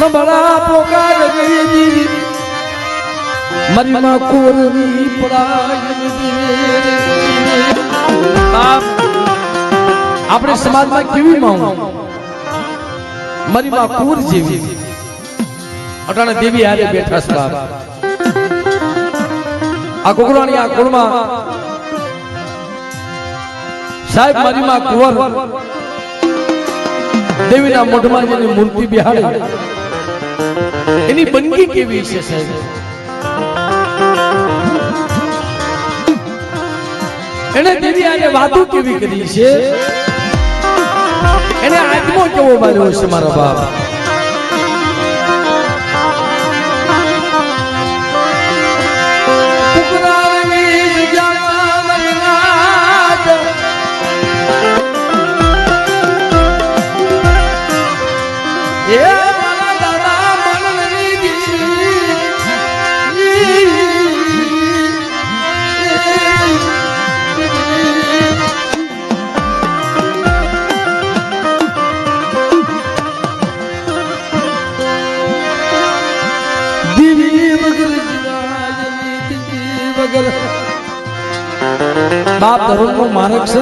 बड़ा पोकार गई मरिमा कोरनी अपने समाज में केवी मांग मरिमा कोर जेवी अटाणे देवी हारे बैठा छ बाप आ कोकरानी आ कुळमा साहेब मरिमा कुंवर देवीना मोઢમાં જેની મૂર્તિ બિહાડે એની બનગી કેવી છે સાહેબ એને દેવી આને વાતો કેવી કરી છે એને આત્મો કેવો માર્યો છે મારા બાપ बाप धर्म को मार्ग से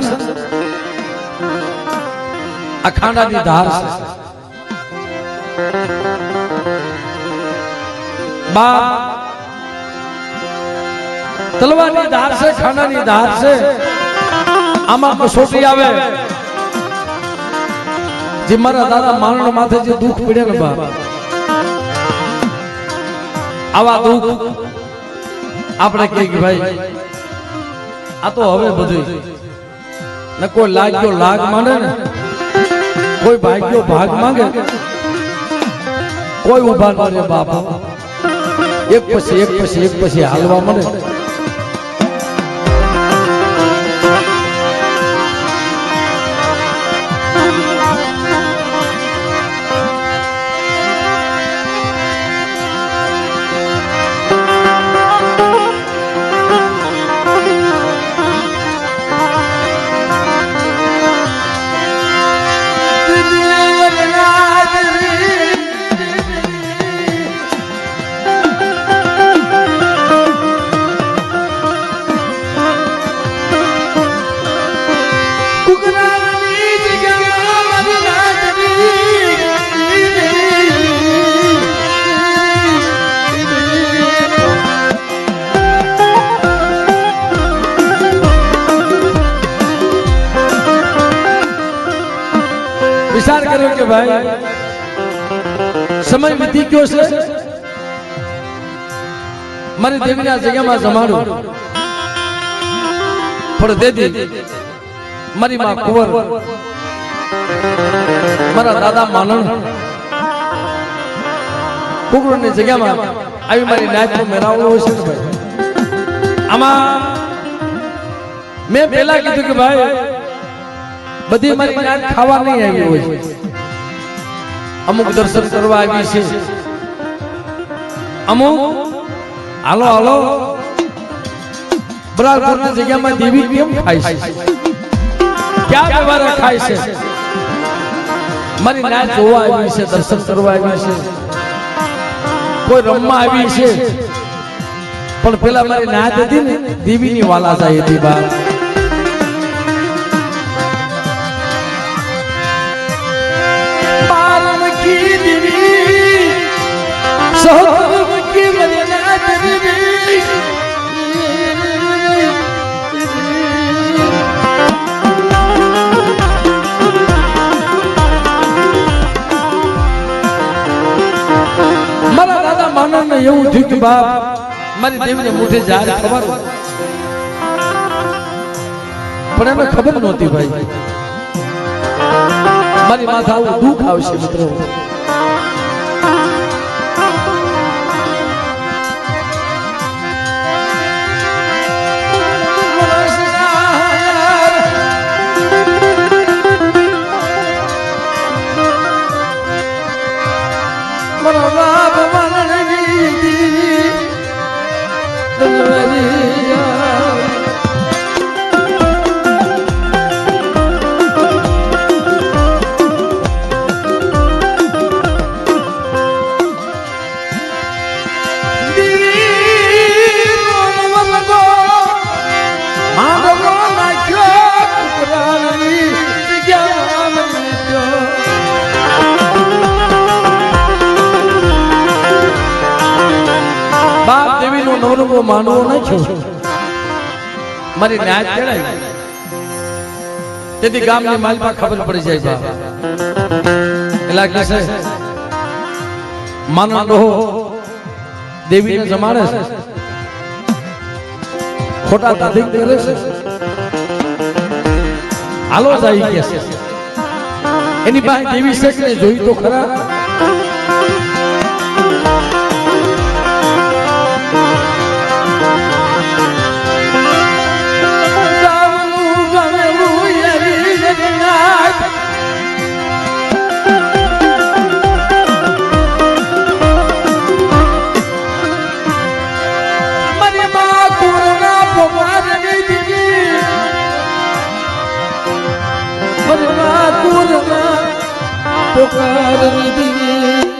अखाड़ा की धार से बाप तलवार की धार से खाना की धार से आमा कसोटी आवे जी मारा दादा मारण माथे जे दुख पड़े ने बाप आवा दुख आपने कही कि भाई आ तो हवे बधु न कोई लाग्यो लाग मांगे ने कोई भाग्यो भाग मांगे कोई उभा करे बाप एक पछी हालवा मने विचार करो कि भाई समय बीती क्यों से मारी देवी ना जगह में जमाड़ो पर दे दी मारी मां कुंवर मारा दादा मानन कुकड़ ने जगह में आई मारी नायक को मेरावो हो से भाई आमा मैं पहला कीधु कि भाई बधी मारी नायक खावा नहीं आई हो अमुक दर्शन करवा आई छे अमुक हालो हालो बराबर ना जगह में देवी केम खाई छे क्या व्यवहार खाई छे मारी नायक जोवा आई छे दर्शन करवा आई छे कोई रमवा आई छे पण पेला मारी नायक हती ने देवी नी वाला जाई हती बा मारा दादा मानन ने એવું થયું કે બાપ મારી દેવીને મોઢે જાર ખબર પણ એને ખબર નહોતી ભાઈ મારી માથા આવું દુઃખ આવશે મિત્રો નવરંગો માનવો નાખ્યો મારી ન્યાજ કેળાય તેથી ગામની માલપા ખબર પડી જાય બા એલા કે છે માનો ડોહો દેવીને જમાડે છે ખોટા દાધિક કરે છે હાલો જાય કે છે એની પાસે દેવી છે કે જોઈ તો ખરા પોકાર દીધી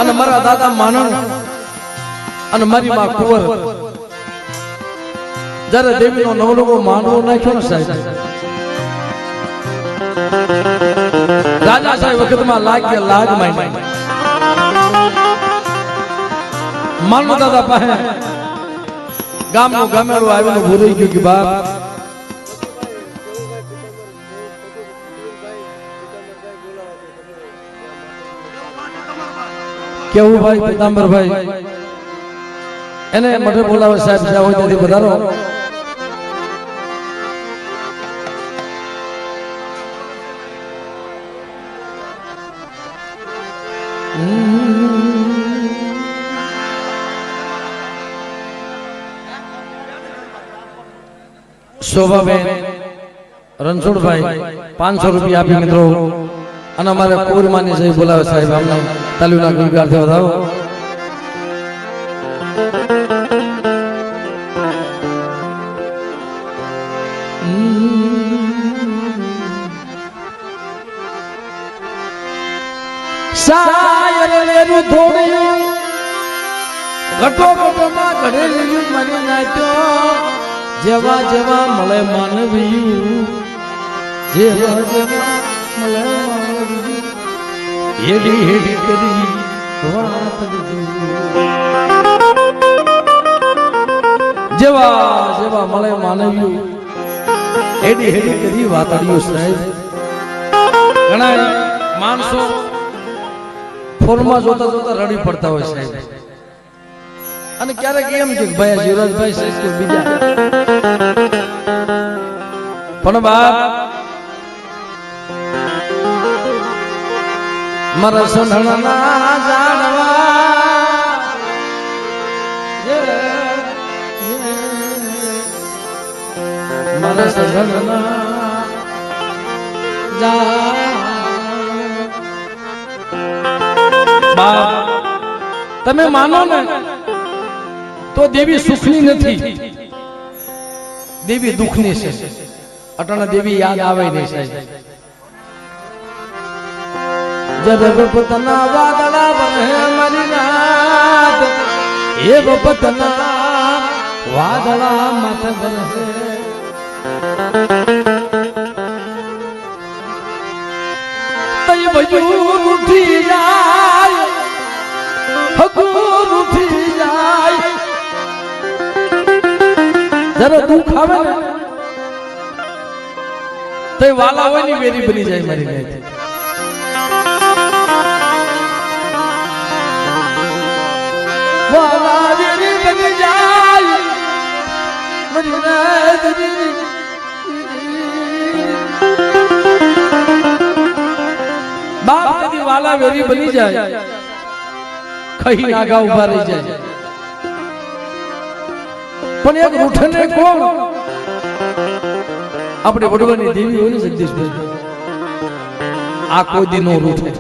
અને મારા દાદા માનણ અને મારી માં કુંવર જ્યારે દેવીનો નવલગો માંડવો નાખ્યો ને સાહેબ, રાજા સાહેબ વખતમાં લાગ માંડી માનો દાદા પાસે ગામનું ગામેડું આવીને ભૂરી ગયું કે બાપ કેવું ભાઈ પિતાંબરભાઈ એને મઠે બોલાવે સાહેબ જ્યાં હોય ત્યાંથી વધારો. શોભાબેન રણછોડભાઈ 500 રૂપિયા આપી મિત્રો અને અમારે કુરમાની જઈ બોલાવે સાહેબ અમને તાલીમના ગુણગાર વધારો. સાયર લેરું થોડ્યું ઘટો ઘટોમાં ઘડેલું મારી નાખ્યો જેવા જેવા મળે માનવીયું જેવા જેવા મળે માનવીયું હેડી હેડી કરી વાત જેવા જેવા મળે માનવીયું હેડી હેડી કરી વાતડિયું સાહેબ. ઘણા માણસો ફોનમાં જોતા જોતા રડી પડતા હોય સાહેબ અને ક્યારેક એમ કે ભાઈ જીવરાજભાઈ સાહેબ કે બીજા પણ બાપ મારા સંધણના જાણવા મારા સંધણના બાપ તમે માનો ને તો દેવી સુખની નથી, દેવી દુઃખની છે. અટાણા દેવી યાદ આવે નહીં સાહેબ. જબ બપતના વાદળા બને મારી રાત એ બપતના વાદળા માથે બને તઈ બજૂર ઉઠી જાય હકુર ઉઠી જાય જરા દુઃખ આવે ને તો વાલા હોય ની વેરી બની જાય મારી ગાય. વાલા વેરી બની જાય મારી ગાય. બાપ કદી વાલા વેરી બની જાય ખહી નાગા ઉભા રહી જાય. પણ એક રૂઠને કોણ આપણે વડવાની દેવી હોય ને જગદીશભાઈ આ કોઈ દી નો રૂઠે.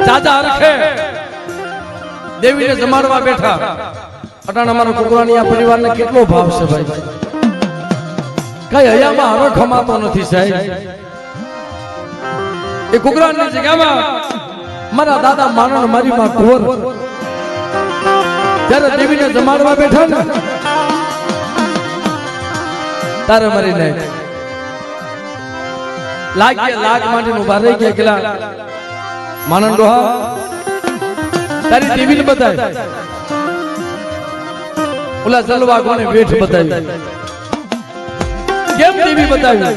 દાદા રખે દેવીને જમાડવા બેઠા. અટાણ અમારા કુકરાની આ પરિવારને કેટલો ભાવ છે ભાઈ. કઈ હયામાં હવે ખમાતો નથી સાહેબ. એ કુકરાની જગ્યામાં મારા દાદા માનણ મારી માં કુંવર જ્યારે દેવીને જમાડવા બેઠા ને તારે મરી નહીં લાગ માટે ઉભા રહી ગયા. કેલા માનણ ડોહા તારી દેવીને બતાય. ઓલા જલવા કોને વેઠ બતાવી. કેમ દેવી બતાવી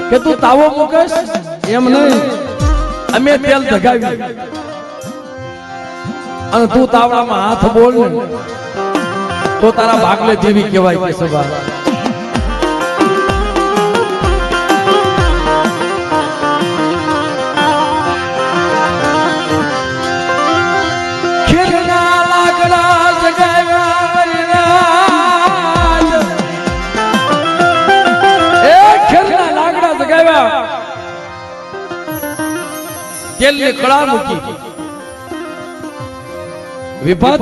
કે તું તાવો મૂકસ એમ નહીં, અમે તેલ ધગાવી અને તું તાવડામાં હાથ બોલ ને તો તારા ભાગલે દેવી કહેવાય કે સભા. તેલની કળા મૂકી વિભાત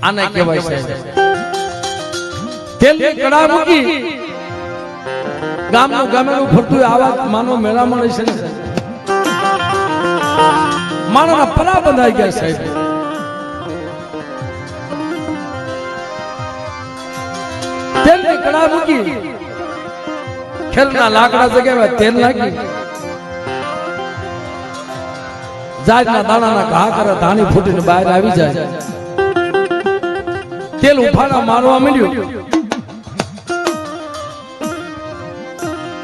આને કહેવાય છે. તેલની કળા મૂકી ગામનું ગામેનું ફરતું આવા માનો મેળા મળે છે. માણસના પરા બંધાઈ ગયા સાહેબ. તેલની કળા મૂકી ખેલના લાકડા જગ્યાએ તેલ નાખી જાજના દાણાના ઘા કરે ધાણી ફૂટીને બહાર આવી જાય. તેલ ઉફાળા મારવા મળ્યું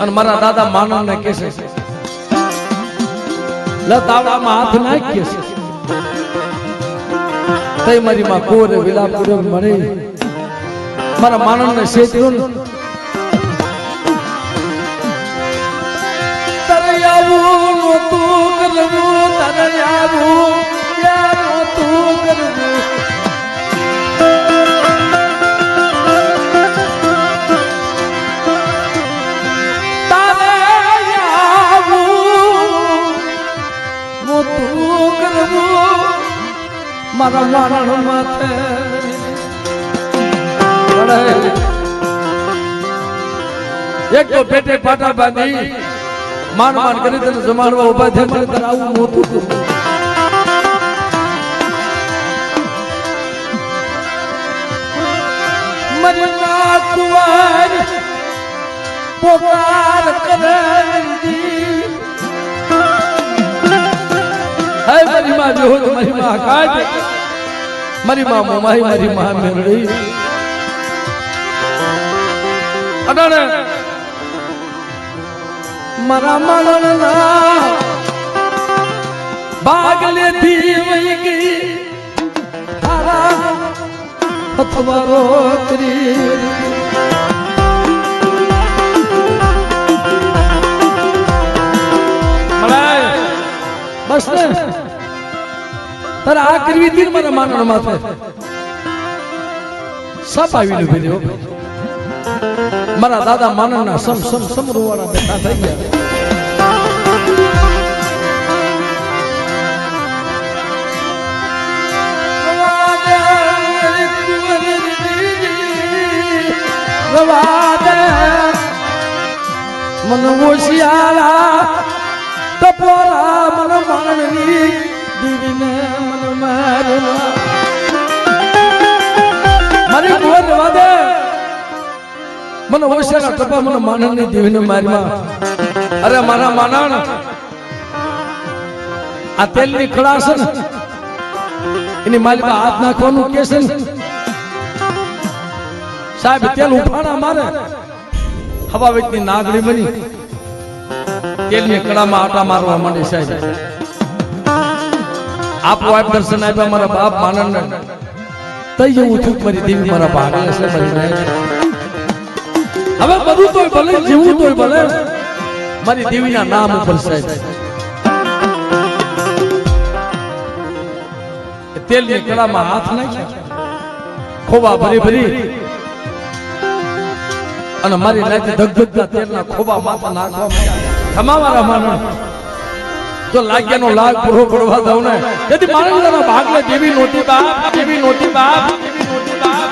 અને મારા દાદા માનવને કહે છે લતાવડામાં હાથ નાખી છે તઈ મારી માં કોરે વિલાપ કર્યો મરે મારા માનવને શેત્યું તરયાવું નોતું કરવું તરયાવું યાર નોતું કરવું મારા મારણ માથે એક તો પેટે પાટા બાંધી માન માન કરી તને જમાડવા ઉભા થાય મને તને આવું મોતું મને ના કુંવર પોકાર કરે હાય મારી માં જો મારી માં કાઢ મારી માં મોમાઈ મારી માં મેરડી અડાડે મારા માણના બાગલે થી વહી ગઈ તારા હથવારો કરી બસ ને તારે આ કરવી હતી ને મારા માનણ માથે સપ આવીને ઉભી રહ્યો મારા દાદા માનણના સમ રોવાળા બેઠા થઈ ગયા મન ઓશિયાળા તપોરા મન માણની દીવીને મન મારી ભુવન રવા દે મને ઓશિયાના ટપા મને માનણની દેવીને મારીમાં અરે મારા માનણ આ તેલની કળા છે ને એની માલિકા હાથ નાખવાનું કે છે ને સાહેબ તેલ ઉફાણા મારે હવા વેચની નાગડી બની તેલની કળામાં આટા મારવા માંડે સાહેબ આપો આપ દર્શન આપ્યા મારા બાપ માનણ ને તઈ એવું થયું મારી દેવી મારા ભાગે છે મારી હવે બધું તોય ભલે જીવું તોય ભલે મારી દેવીના નામ ઉપર સાહેબ તેલની કળામાં હાથ નાખ્યા ખોબા ભરી ભરી અને મારી નાચી ધગધગતા તેલના ખોબા માથા નાખવા થમાવારા માનણ તો લાગ્યાનો લાગ પૂરો પડવા દઉં ને તેથી મારા ભાગલે દેવી નોતી બાપ દેવી નોતી બાપ દેવી નોતી બાપ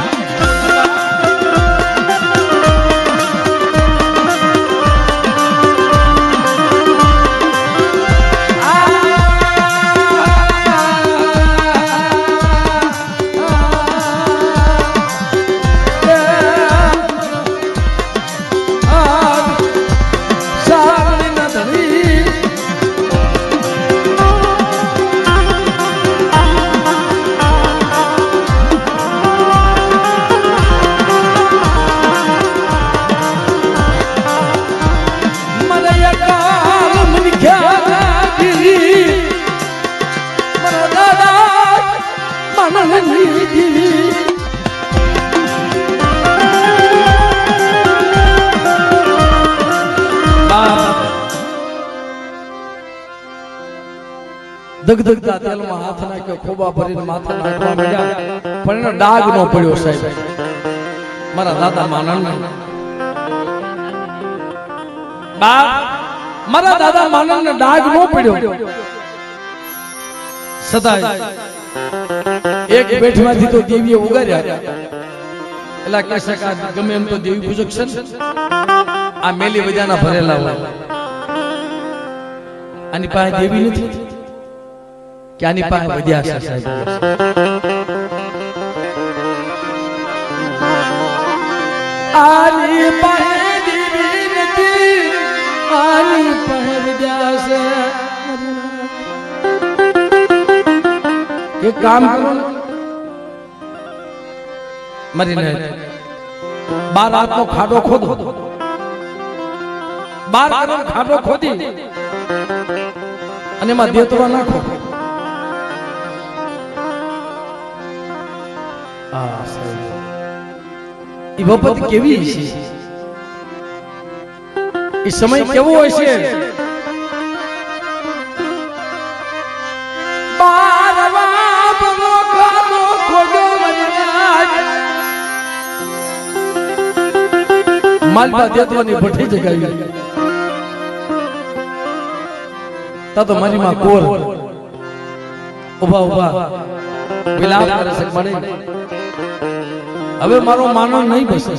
ધગધગતા તેલમાં હાથ નાખ્યો ખોબા ભરીને માથા નાખવા માંડ્યા પણ એનો ડાઘ નો પડ્યો સાહેબ મારા દાદા માનણ બાપ મારા દાદા માનણ ને ડાઘ નો પડ્યો સદાય એક બેઠમાંથી તો દેવીએ ઉગાર્યા એટલે કે શકા ગમે એમ તો દેવી પૂજક છે આ મેલી બજાના ભરેલા હોય આની પાસે દેવી નથી કે આની પાસે વધ્યા છે સાહેબ આની પાસે દેવી નથી આની પાસે વધ્યા છે એક કામ કરો મરીને 12 હાથનો ખાડો ખોદો 12 હાથનો ખાડો ખોદી અને એમાં દેતવા નાખો એ વખત કેવી છે એ સમય કેવો હોય છે માલપા દેતવાની ભઠ્ઠી જગાવી તા તો મારી માં કોર ઉભા ઉભા વિલાપ કરે છે મને હવે મારો માનવ નહીં બસે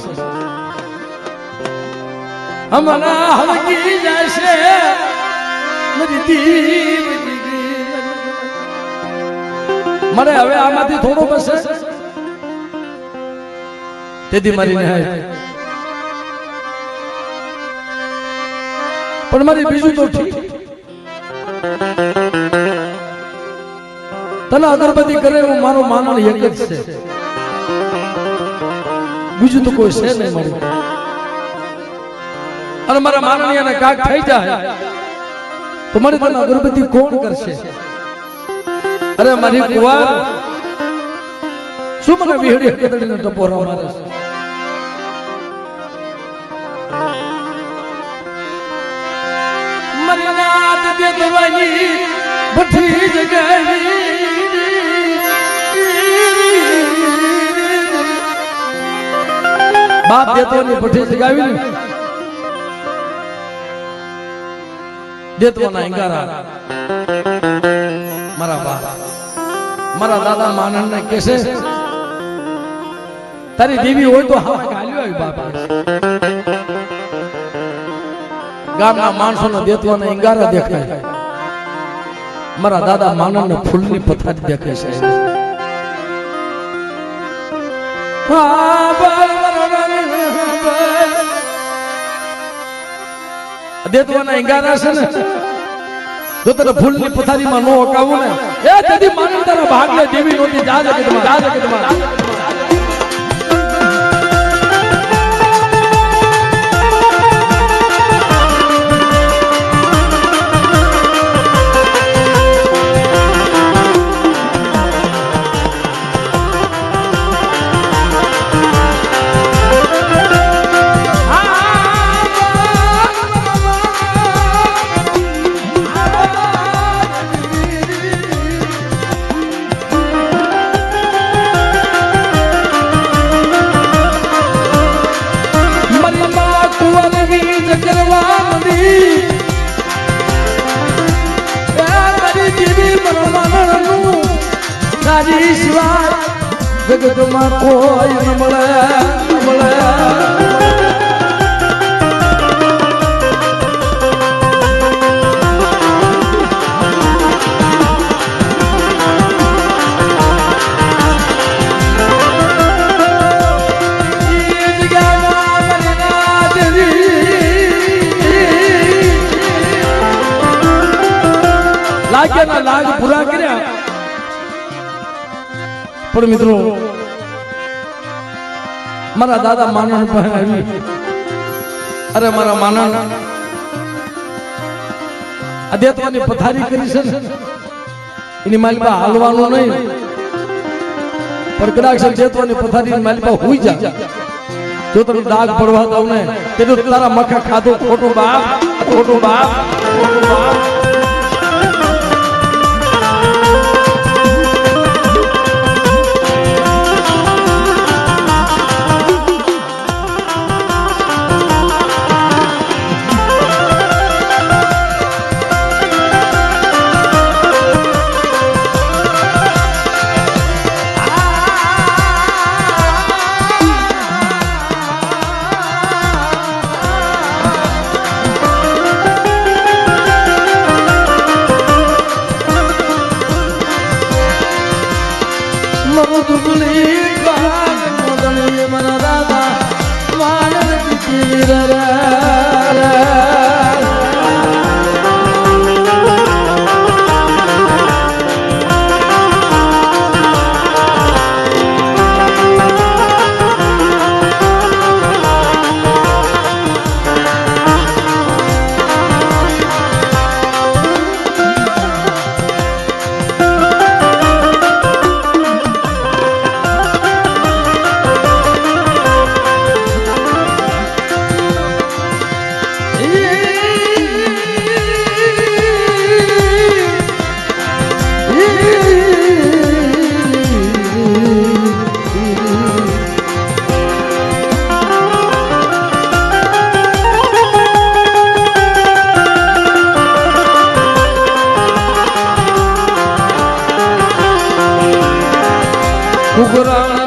હમણાં હલકી જશે મારી દીવી મને હવે આમાંથી થોડો બસે તેથી મારી નિહાય પણ મારી બીજું તો ઠીક તને અગરબત્તી કરે એવું મારો માનણ એક જ છે બીજું તો કોઈ છે નહીં મારી અને મારા માનણીયાને કાક થઈ જાય તો મારી તને અગરબત્તી કોણ કરશે અરે મારી કુંવાર શું મને વિહડી કેતડીનો ટપોરા મારે છે મરનાદ દેતવાની ભઠ્ઠી જગાવી બાપ દેતવાની ભઠ્ઠી જગાવી ને દેતવાના અંગારા મારા બાપ મારા દાદા માનણ ને કહેશે તારી દેવી હોય તો હા ગાલ્યો આવી બાપ ગામના માણસોને દેતવાના અંગારા દેખાય મારા દાદા માનવને ફૂલની પથારી દેખે છે. દેતવાના ઈંગારા છે ને, જો તને ફૂલની પથારીમાં નો અકાવું ને એ તેથી માનવ તારા ભાગ્ય દેવી નોતી જાજે કે તમારા જગતમાં કોઈ ન મળે લાગ્યા લાગ પૂરા કર્યા. પણ મિત્રો મારા દાદા માનવ પાસે આવી, અરે મારા માનવ અધ્યાત્મની પથારી કરી છે ને એની માલિકા હાલવાનું નહીં, પણ કદાચ અધ્યાત્મની પથારી માલિકા હોઈ જાય જો તમે દાગ પડવા દઉં ને તેનું તારા મખા ખાધું ખોટું બાપ ખોટું બાપ ખોટું બાપ. કુકરા